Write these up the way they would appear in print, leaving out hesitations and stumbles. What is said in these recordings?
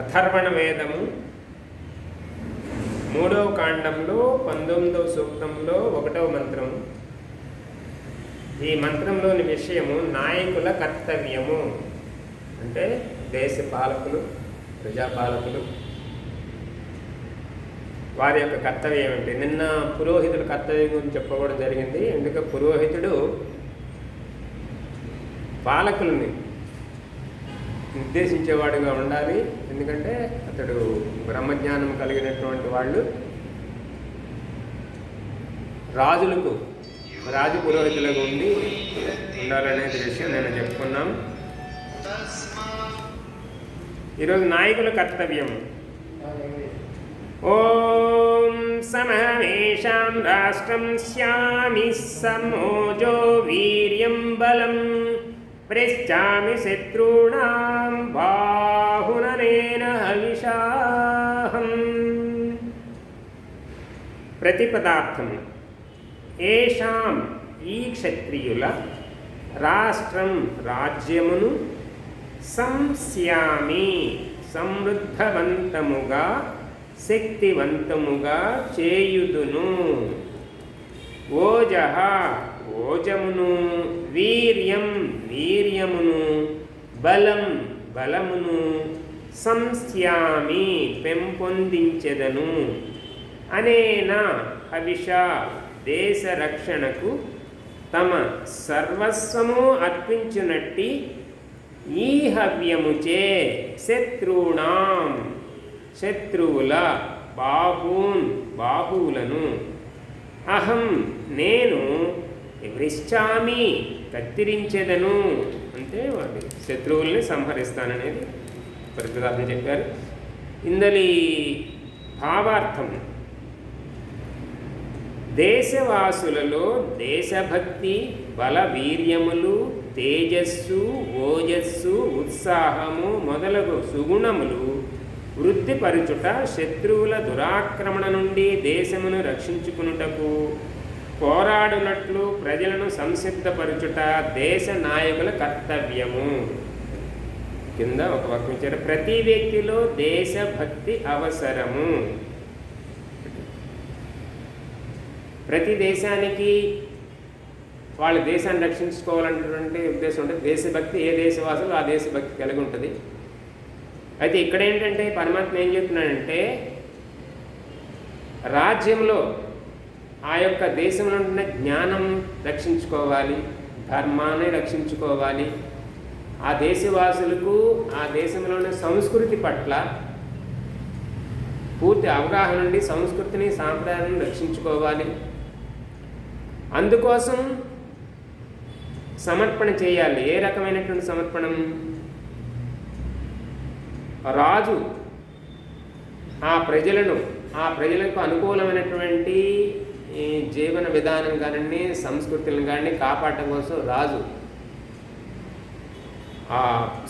అథర్వణ వేదము 3వ కాండంలో 19వ సూక్తంలో 1వ మంత్రం. ఈ మంత్రంలోని విషయము నాయకుల కర్తవ్యము. అంటే దేశ పాలకులు, ప్రజాపాలకులు వారి యొక్క కర్తవ్యం ఏమిటి? నిన్న పురోహితుల కర్తవ్యం గురించి చెప్పకూడదు జరిగింది. ఎందుకంటే పురోహితుడు పాలకుల్ని నిర్దేశించేవాడుగా ఉండాలి. ఎందుకంటే అతడు బ్రహ్మజ్ఞానం కలిగినటువంటి వాళ్ళు. రాజు పురోహితులుగా ఉండాలనేది విషయం నేను చెప్పుకున్నాం. ఈరోజు నాయకుల కర్తవ్యం. ఓం సమహమేషాం రాష్ట్రం స్యామి సమోజో వీర్యం బలం ప్రేష్టామి శత్రూణాం బాహుననేన హవిషాహం. ప్రతిపదార్థం. ఏషాం ఈ క్షత్రియుల రాష్ట్రం రాజ్యమును సంస్యామి సమృద్ధవంతముగా శక్తివంతముగా చేయుదును. ఓజః ఓజమును, వీర్యం వీర్యమును, బలం బలమును, సంస్యామి పెంపొందించెదను. అనేన హవిష దేశ రక్షణకు తమ సర్వస్వము అర్పించునట్టి ఈ హవ్యముచే శత్రువునాం శత్రువుల బాహువులను అహం నేను వృష్టామి కత్తిరించెదను. అంటే వాడి శత్రువుల్ని సంహరిస్తాననేది ప్రతిపదార్థం చెప్పారు. ఇందలి భావార్థం. దేశవాసులలో దేశభక్తి, బల వీర్యములు, తేజస్సు, ఓజస్సు, ఉత్సాహము మొదలగు సుగుణములు వృద్ధిపరచుట, శత్రువుల దురాక్రమణ నుండి దేశమును రక్షించుకునుటకు పోరాడునట్లు ప్రజలను సంసిద్ధపరచుట దేశ నాయకుల కర్తవ్యము. కింద ఒక వాక్యం ఇచ్చారు. ప్రతి వ్యక్తిలో దేశభక్తి అవసరము. ప్రతి దేశానికి వాళ్ళ దేశాన్ని రక్షించుకోవాలన్నటువంటి ఉద్దేశం ఉంటుంది. దేశభక్తి ఏ దేశవాసులు ఆ దేశభక్తి కలిగి ఉంటుంది. అయితే ఇక్కడ ఏంటంటే పరమాత్మ ఏం చెప్తున్నాడంటే రాజ్యంలో ఆ యొక్క దేశంలో ఉన్న జ్ఞానం రక్షించుకోవాలి, ధర్మాన్ని రక్షించుకోవాలి. ఆ దేశవాసులకు ఆ దేశంలోని సంస్కృతి పట్ల పూర్తి అవగాహన నుండి సంస్కృతిని సాంప్రదాయాలను రక్షించుకోవాలి. అందుకోసం సమర్పణ చేయాలి. ఏ రకమైనటువంటి సమర్పణం? రాజు ఆ ప్రజలకు అనుకూలమైనటువంటి జీవన విధానం కానీ సంస్కృతులను కానీ కాపాడటం కోసం రాజు ఆ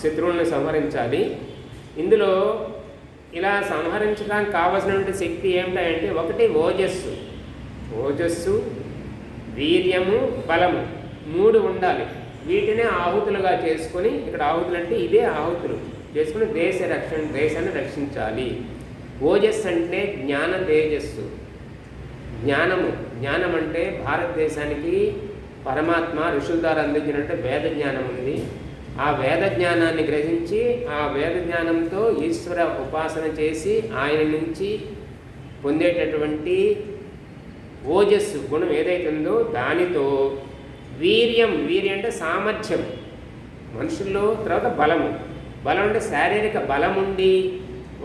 శత్రువులను సంహరించాలి. ఇందులో ఇలా సంహరించడానికి కావలసినటువంటి శక్తి ఏమిటంటే ఒకటి ఓజస్సు, వీర్యము, బలము 3 ఉండాలి. వీటినే ఆహుతులుగా చేసుకొని, ఇక్కడ ఆహుతులు అంటే ఇదే ఆహుతులు చేసుకుని దేశాన్ని రక్షించాలి. ఓజస్సు అంటే జ్ఞాన తేజస్సు, జ్ఞానం అంటే భారతదేశానికి పరమాత్మ ఋషుల ద్వారా అందించినట్టు వేద జ్ఞానం ఉంది. ఆ వేద జ్ఞానాన్ని గ్రహించి ఆ వేద జ్ఞానంతో ఈశ్వర ఉపాసన చేసి ఆయన నుంచి పొందేటటువంటి ఓజస్సు గుణం ఏదైతే ఉందో దానితో వీర్యం అంటే సామర్థ్యం మనుషుల్లో. తర్వాత బలం అంటే శారీరక బలం ఉండి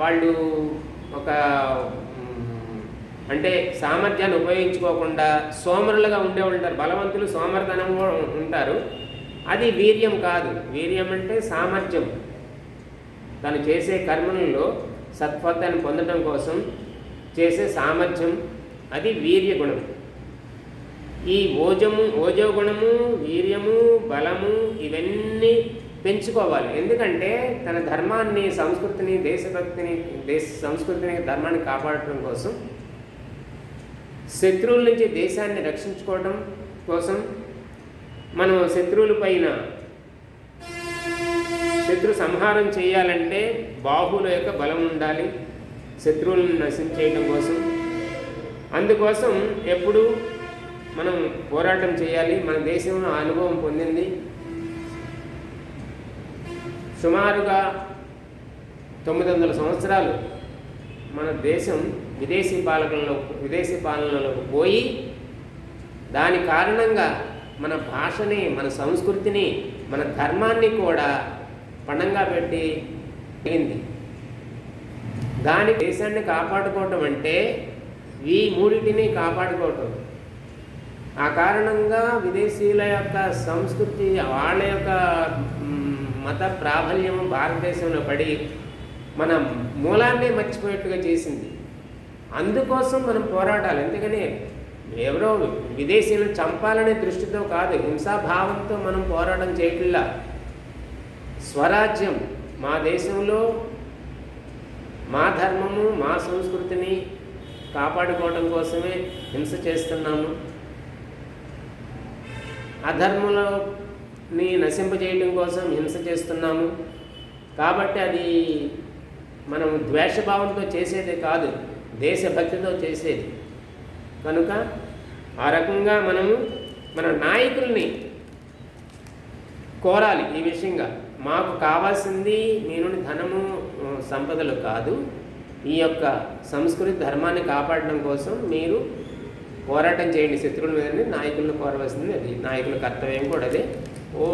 వాళ్ళు ఒక అంటే సామర్థ్యాన్ని ఉపయోగించుకోకుండా సోమరులుగా ఉండేవాళ్ళు ఉంటారు. బలవంతులు సోమర్ధనంగా ఉంటారు. అది వీర్యం కాదు. వీర్యం అంటే సామర్థ్యం. తను చేసే కర్మలలో సత్ఫలితాన్ని పొందడం కోసం చేసే సామర్థ్యం, అది వీర్య గుణం. ఈ ఓజోగుణము, వీర్యము, బలము ఇవన్నీ పెంచుకోవాలి. ఎందుకంటే తన ధర్మాన్ని, సంస్కృతిని, సంస్కృతిని, ధర్మాన్ని కాపాడటం కోసం, శత్రువుల నుంచి దేశాన్ని రక్షించుకోవడం కోసం మనం శత్రువుల పైన శత్రు సంహారం చేయాలంటే బాహువుల యొక్క బలం ఉండాలి శత్రువులను నశించేయడం కోసం. అందుకోసం ఎప్పుడు మనం పోరాటం చేయాలి. మన దేశం అనుభవం పొందింది. సుమారుగా 900 సంవత్సరాలు మన దేశం విదేశీ పాలనలోకి పోయి దాని కారణంగా మన భాషని, మన సంస్కృతిని, మన ధర్మాన్ని కూడా పణంగా పెట్టి జరిగింది. దాని దేశాన్ని కాపాడుకోవటం అంటే ఈ మూడింటిని కాపాడుకోవటం. ఆ కారణంగా విదేశీయుల యొక్క సంస్కృతి, వాళ్ళ యొక్క మత ప్రాబల్యం భారతదేశంలో పడి మన మూలాన్నే మర్చిపోయేట్టుగా చేసింది. అందుకోసం మనం పోరాడాలి. అంతేగాని ఎవరో విదేశీయులను చంపాలనే దృష్టితో కాదు, హింసాభావంతో మనం పోరాటం చేయట్లా. స్వరాజ్యం, మా దేశంలో మా ధర్మము, మా సంస్కృతిని కాపాడుకోవడం కోసమే హింస చేస్తున్నాము. అధర్మంలోని నశింపజేయడం కోసం హింస చేస్తున్నాము. కాబట్టి అది మనం ద్వేషభావంతో చేసేది కాదు, దేశభక్తితో చేసేది. కనుక ఆ రకంగా మనము మన నాయకుల్ని కోరాలి ఈ విషయంగా. మాకు కావాల్సింది మీ నుండి ధనము, సంపదలు కాదు, ఈ యొక్క సంస్కృతి ధర్మాన్ని కాపాడడం కోసం మీరు పోరాటం చేయండి శత్రువుల మీద. నాయకులను కోరవలసింది అది, నాయకుల కర్తవ్యం కూడా అదే. ఓ